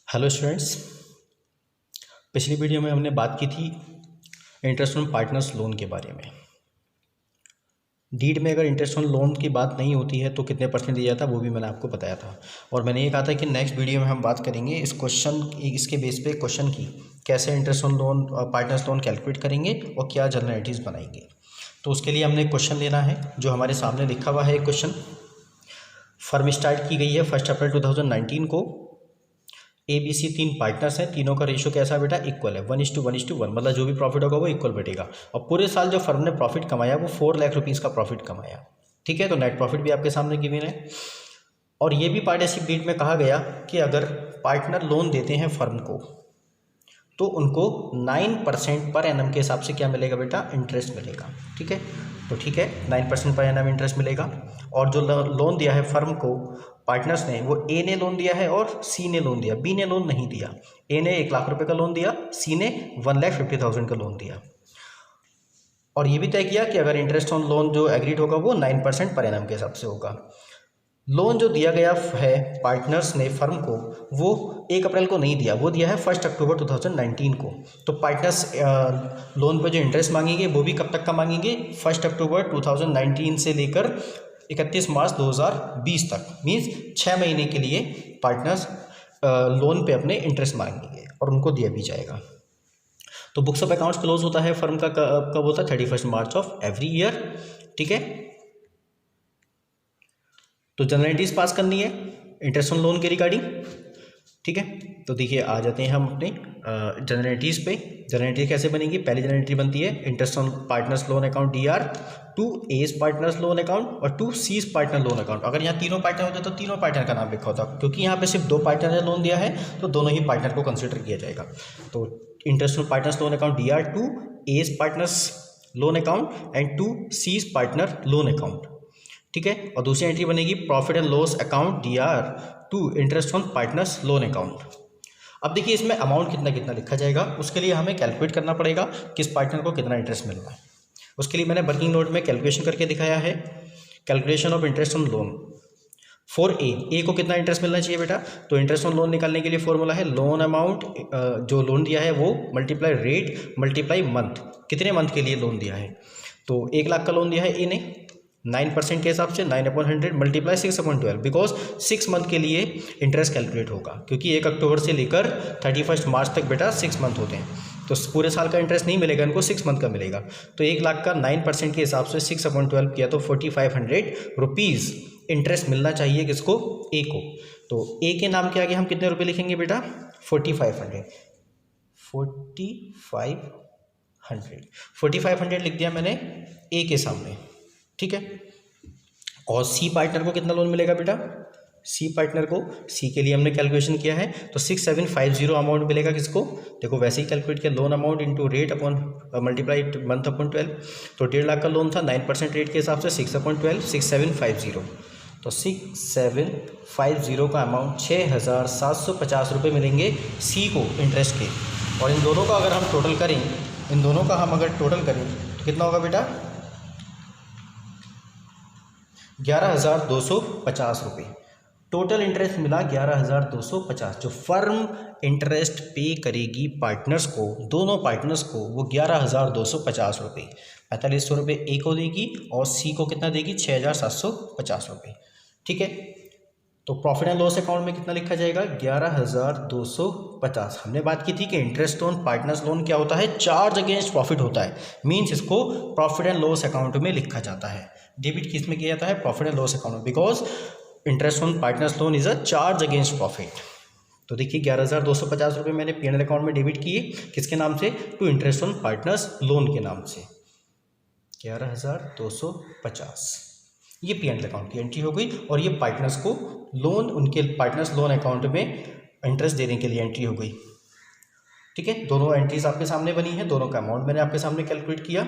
Hello students. पिछली video में हमने बात की थी इंटरेस्ट ऑन पार्टनर्स लोन के बारे में। डीड में अगर इंटरेस्ट ऑन लोन की बात नहीं होती है तो कितने परसेंट दिया जाता वो भी मैंने आपको बताया था। और मैंने ये कहा था कि नेक्स्ट वीडियो में हम बात करेंगे इसके बेस पे क्वेश्चन की, कैसे interest on loan partners loan calculate करेंगे और क्या जनरलिटीज़ बनाएंगे। तो उसके लिए हमने क्वेश्चन लेना है जो हमारे सामने लिखा हुआ है। एक क्वेश्चन, फर्म स्टार्ट की गई है 1 अप्रैल 2019 को। ABC 3 पार्टनर्स हैं, तीनों का रेशियो कैसा है बेटा? इक्वल है, 1:1:1, मतलब जो भी प्रॉफिट होगा वो इक्वल बटेगा। और पूरे साल जो फर्म ने प्रॉफिट कमाया वो 4 लाख रुपीज़ का प्रॉफिट कमाया। ठीक है, तो नेट प्रॉफिट भी आपके सामने गिवन है। और ये भी पार्टनरशिप डीड में कहा गया कि अगर पार्टनर लोन देते हैं फर्म को तो उनको 9% पर एनम के हिसाब से क्या मिलेगा बेटा? इंटरेस्ट मिलेगा। ठीक है, तो ठीक है, 9% पर एनम इंटरेस्ट मिलेगा। और जो लोन दिया है फर्म को पार्टनर्स ने, वो ए ने लोन दिया है और सी ने लोन दिया, बी ने लोन नहीं दिया। ए ने 1 लाख रुपए का लोन दिया, सी ने 1,50,000 का लोन दिया। और ये भी तय किया कि अगर इंटरेस्ट ऑन लोन जो एग्रीड होगा वो 9% पर एनम के हिसाब से होगा। लोन जो दिया गया है पार्टनर्स ने फर्म को वो 1 अप्रैल को नहीं दिया, वो दिया है 1 अक्टूबर 2019 को। तो पार्टनर्स लोन पर जो इंटरेस्ट मांगेंगे वो भी कब तक का मांगेंगे? 1 अक्टूबर 2019 से लेकर 31 मार्च 2020 तक, मीन्स 6 महीने के लिए पार्टनर्स लोन पे अपने इंटरेस्ट मांगेंगे और उनको दिया भी जाएगा। तो बुक्स ऑफ अकाउंट्स क्लोज होता है फर्म का कब होता है? 31 मार्च ऑफ एवरी ईयर। ठीक है, तो जनरलिटीज पास करनी है इंटरेस्ट ऑन लोन के रिगार्डिंग। ठीक है, तो देखिए आ जाते हैं हम अपने जनरलिटीज़ पे। जनरलिटी कैसे बनेगी? पहली जनरलिटी बनती है interest on partners loan account DR to as partners loan account और to seize partner loan account. अगर यहाँ तीनों पार्टनर होते तो तीनों पार्टनर का नाम लिखा होता, क्योंकि यहाँ पे सिर्फ 2 पार्टनर ने लोन दिया है तो दोनों ही पार्टनर को कंसिडर किया जाएगा। तो interest on partners loan account DR to as partners loan account and to seize partner loan account. ठीक है, और दूसरी एंट्री बनेगी profit and loss account DR to interest on partners loan account. अब देखिए इसमें अमाउंट कितना कितना लिखा जाएगा, उसके लिए हमें कैलकुलेट करना पड़ेगा किस पार्टनर को कितना इंटरेस्ट मिल रहा है। उसके लिए मैंने वर्किंग नोट में कैलकुलेशन करके दिखाया है। Calculation of interest on loan for a को कितना इंटरेस्ट मिलना चाहिए बेटा? तो इंटरेस्ट ऑन लोन निकालने के लिए फॉर्मूला है लोन अमाउंट, जो लोन दिया है वो मल्टीप्लाई रेट मल्टीप्लाई मंथ, कितने मंथ के लिए लोन दिया है। तो 1 लाख का लोन दिया है ए ने 9% के हिसाब से 9/100 मल्टीप्लाई 6/12, बिकॉज 6 मंथ के लिए इंटरेस्ट कैलकुलेट होगा, क्योंकि 1 अक्टूबर से लेकर 31 मार्च तक बेटा 6 मंथ होते हैं। तो पूरे साल का इंटरेस्ट नहीं मिलेगा इनको, 6 मंथ का मिलेगा। तो 1 लाख का 9% के हिसाब से 6/12 किया तो 4500 रुपीज़ इंटरेस्ट मिलना चाहिए किसको? ए को। तो ए के नाम के आगे हम कितने रुपये लिखेंगे बेटा? 4500 4500 लिख दिया मैंने ए के सामने। ठीक है, और सी पार्टनर को कितना लोन मिलेगा बेटा? सी पार्टनर को, सी के लिए हमने कैलकुलेशन किया है तो 6750 अमाउंट मिलेगा किसको? देखो वैसे ही कैलकुलेट किया, loan amount into rate upon multiply month upon 12। तो 1.5 लाख का लोन था, 9% रेट के हिसाब से 6/12 6750। तो 6750 का अमाउंट 6750 रुपये मिलेंगे सी को इंटरेस्ट के। और इन दोनों का अगर हम टोटल करें, तो कितना होगा बेटा? 11,250 रुपये टोटल इंटरेस्ट मिला। 11,250 जो फर्म इंटरेस्ट पे करेगी पार्टनर्स को, दोनों पार्टनर्स को, वो 11,250 रुपये। 4500 रुपये ए को देगी और सी को कितना देगी? 6,750 रुपये। ठीक है, तो प्रॉफिट एंड लॉस अकाउंट में कितना लिखा जाएगा? 11,250। हमने बात की थी कि इंटरेस्ट ऑन पार्टनर्स लोन क्या होता है? चार्ज अगेंस्ट प्रॉफिट होता है, मीन्स इसको प्रॉफिट एंड लॉस अकाउंट में लिखा जाता है। डेबिट किस में किया जाता है? Profit and loss account, because interest on partners loan is a charge against profit. तो देखिए 11,250 रुपये मैंने P&L अकाउंट में डेबिट किए, किसके नाम से? To interest on partners loan के नाम से। 11,250 ये P&L अकाउंट की एंट्री हो गई, और ये पार्टनर्स को लोन, उनके पार्टनर्स लोन अकाउंट में इंटरेस्ट देने के लिए एंट्री हो गई। ठीक है, दोनों एंट्रीज आपके सामने बनी है, दोनों का अमाउंट मैंने आपके सामने कैलकुलेट किया।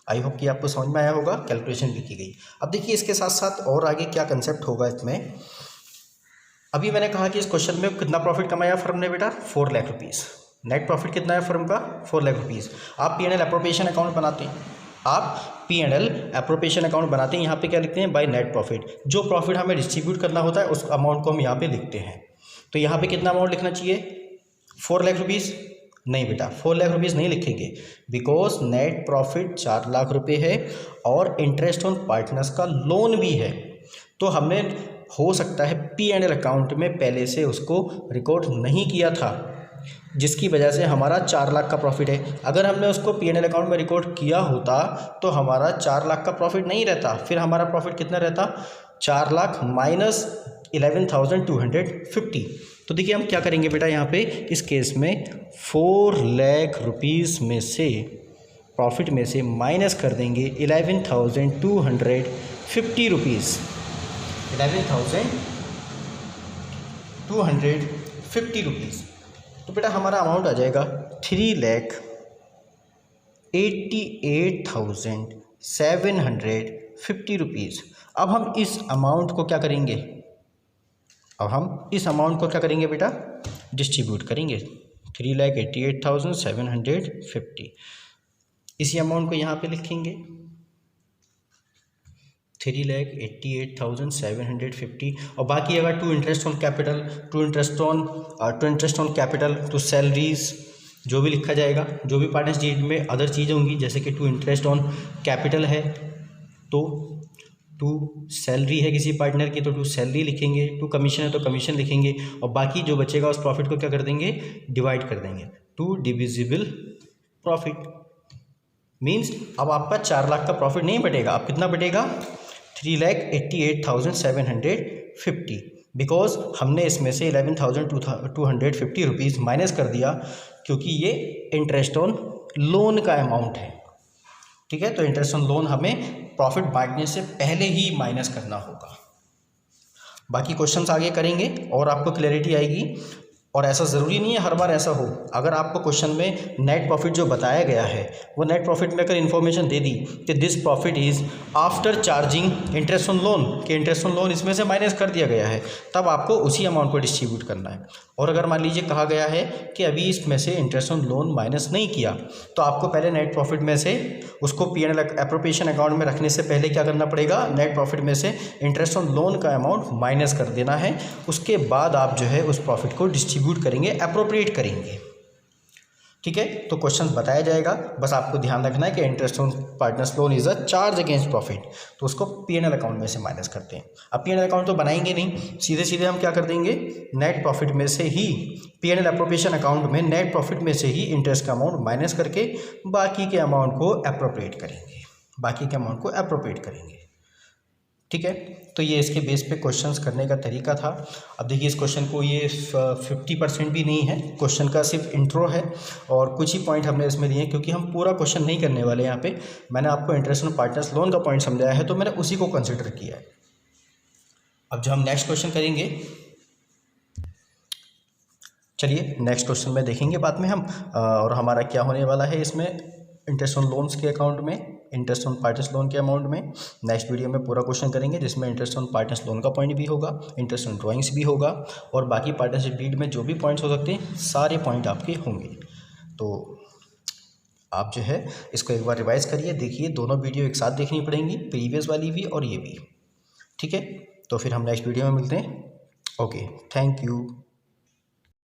आई होप कि आपको समझ में आया होगा, कैलकुलेशन भी की गई। अब देखिए इसके साथ साथ और आगे क्या कंसेप्ट होगा इसमें। अभी मैंने कहा कि इस क्वेश्चन में कितना प्रॉफिट कमाया फर्म ने बेटा? 4 लाख रुपीज़। नेट प्रॉफिट कितना है फर्म का? 4 लाख रुपीज़। आप P&L एप्रोप्रिएशन अकाउंट बनाते हैं, यहाँ पे क्या लिखते हैं? By net profit. जो प्रॉफिट हमें डिस्ट्रीब्यूट करना होता है उस अमाउंट को हम यहाँ पे लिखते हैं। तो यहाँ पे कितना अमाउंट लिखना चाहिए, 4 लाख रुपीज़? नहीं बेटा, 4 लाख रुपीज़ नहीं लिखेंगे, बिकॉज नेट प्रॉफिट 4 लाख रुपए है और इंटरेस्ट ऑन पार्टनर्स का लोन भी है। तो हमने हो सकता है P&L अकाउंट में पहले से उसको रिकॉर्ड नहीं किया था, जिसकी वजह से हमारा 4 लाख का प्रॉफिट है। अगर हमने उसको P&L अकाउंट में रिकॉर्ड किया होता तो हमारा 4 लाख का प्रॉफिट नहीं रहता, फिर हमारा प्रॉफिट कितना रहता, 4 लाख माइनस 11,250। तो देखिए हम क्या करेंगे बेटा, यहाँ पे इस केस में 4 लाख रुपीज़ में से प्रॉफिट में से माइनस कर देंगे 11,250 रुपीज़, 11,250 रुपीज़। तो बेटा हमारा अमाउंट आ जाएगा 3,88,750 रुपीज़। अब हम इस अमाउंट को क्या करेंगे, बेटा, डिस्ट्रीब्यूट करेंगे। 3,88,750, इसी अमाउंट को यहाँ पे लिखेंगे 3,88,750। और बाकी अगर to interest on capital, to salaries, जो भी लिखा जाएगा, जो भी पार्टनर्स डीड में अदर चीज़ें होंगी, जैसे कि टू इंटरेस्ट ऑन कैपिटल है तो टू सैलरी है किसी पार्टनर की तो टू सैलरी लिखेंगे, टू कमीशन है तो कमीशन लिखेंगे, और बाकी जो बचेगा उस प्रॉफिट को क्या कर देंगे, डिवाइड कर देंगे। टू डिविजिबल प्रॉफिट मीन्स अब आपका 4 लाख का प्रॉफिट नहीं बटेगा, अब कितना बटेगा, 3,88,750, बिकॉज हमने इसमें से 11,250 रुपीज़ माइनस कर दिया, क्योंकि ये इंटरेस्ट ऑन लोन का अमाउंट है। ठीक है, तो इंटरेस्ट ऑन लोन हमें प्रॉफिट बांटने से पहले ही माइनस करना होगा। बाकी क्वेश्चंस आगे करेंगे और आपको क्लैरिटी आएगी, और ऐसा ज़रूरी नहीं है हर बार ऐसा हो। अगर आपको क्वेश्चन में नेट प्रॉफिट जो बताया गया है वो नेट प्रॉफिट में अगर इन्फॉर्मेशन दे दी कि this profit is after charging interest on loan, कि इंटरेस्ट ऑन लोन इसमें से माइनस कर दिया गया है, तब आपको उसी अमाउंट को डिस्ट्रीब्यूट करना है। और अगर मान लीजिए कहा गया है कि अभी इसमें से इंटरेस्ट ऑन लोन माइनस नहीं किया, तो आपको पहले नेट प्रॉफिट में से उसको P&L एप्रोप्रिएशन अकाउंट में रखने से पहले क्या करना पड़ेगा, नेट प्रॉफिट में से इंटरेस्ट ऑन लोन का अमाउंट माइनस कर देना है। उसके बाद आप जो है उस प्रॉफिट को डिस्ट्रीब्यूट करेंगे, अप्रोप्रिएट करेंगे। ठीक है, तो क्वेश्चन बताया जाएगा, बस आपको ध्यान रखना है कि interest on partners loan is a charge against profit, तो उसको P&L अकाउंट में से माइनस करते हैं। अब P&L अकाउंट तो बनाएंगे नहीं, सीधे सीधे हम क्या कर देंगे, नेट प्रॉफिट में से ही P&L एप्रोप्रिएशन अकाउंट में नेट प्रॉफिट में से ही इंटरेस्ट का अमाउंट माइनस करके बाकी के अमाउंट को अप्रोप्रिएट करेंगे। ठीक है, तो ये इसके बेस पे क्वेश्चंस करने का तरीका था। अब देखिए इस क्वेश्चन को ये 50% भी नहीं है, क्वेश्चन का सिर्फ इंट्रो है और कुछ ही पॉइंट हमने इसमें दिए हैं, क्योंकि हम पूरा क्वेश्चन नहीं करने वाले यहाँ पे। मैंने आपको इंटरेस्ट ऑन पार्टनर्स लोन का पॉइंट समझाया है तो मैंने उसी को कंसिडर किया है। अब जो हम नेक्स्ट क्वेश्चन करेंगे, चलिए नेक्स्ट क्वेश्चन में देखेंगे बाद में हम, और हमारा क्या होने वाला है इसमें, इंटरेस्ट ऑन लोन्स के अकाउंट में, इंटरेस्ट ऑन पार्टनर्स लोन के अमाउंट में। नेक्स्ट वीडियो में पूरा क्वेश्चन करेंगे जिसमें इंटरेस्ट ऑन पार्टनर्स लोन का पॉइंट भी होगा, इंटरेस्ट ऑन ड्राइंग्स भी होगा, और बाकी पार्टनरशिप डीड में जो भी पॉइंट्स हो सकते हैं सारे पॉइंट आपके होंगे। तो आप जो है इसको एक बार रिवाइज करिए, देखिए दोनों वीडियो एक साथ देखनी पड़ेंगी, प्रीवियस वाली भी और ये भी। ठीक है, तो फिर हम नेक्स्ट वीडियो में मिलते हैं। Okay, thank you.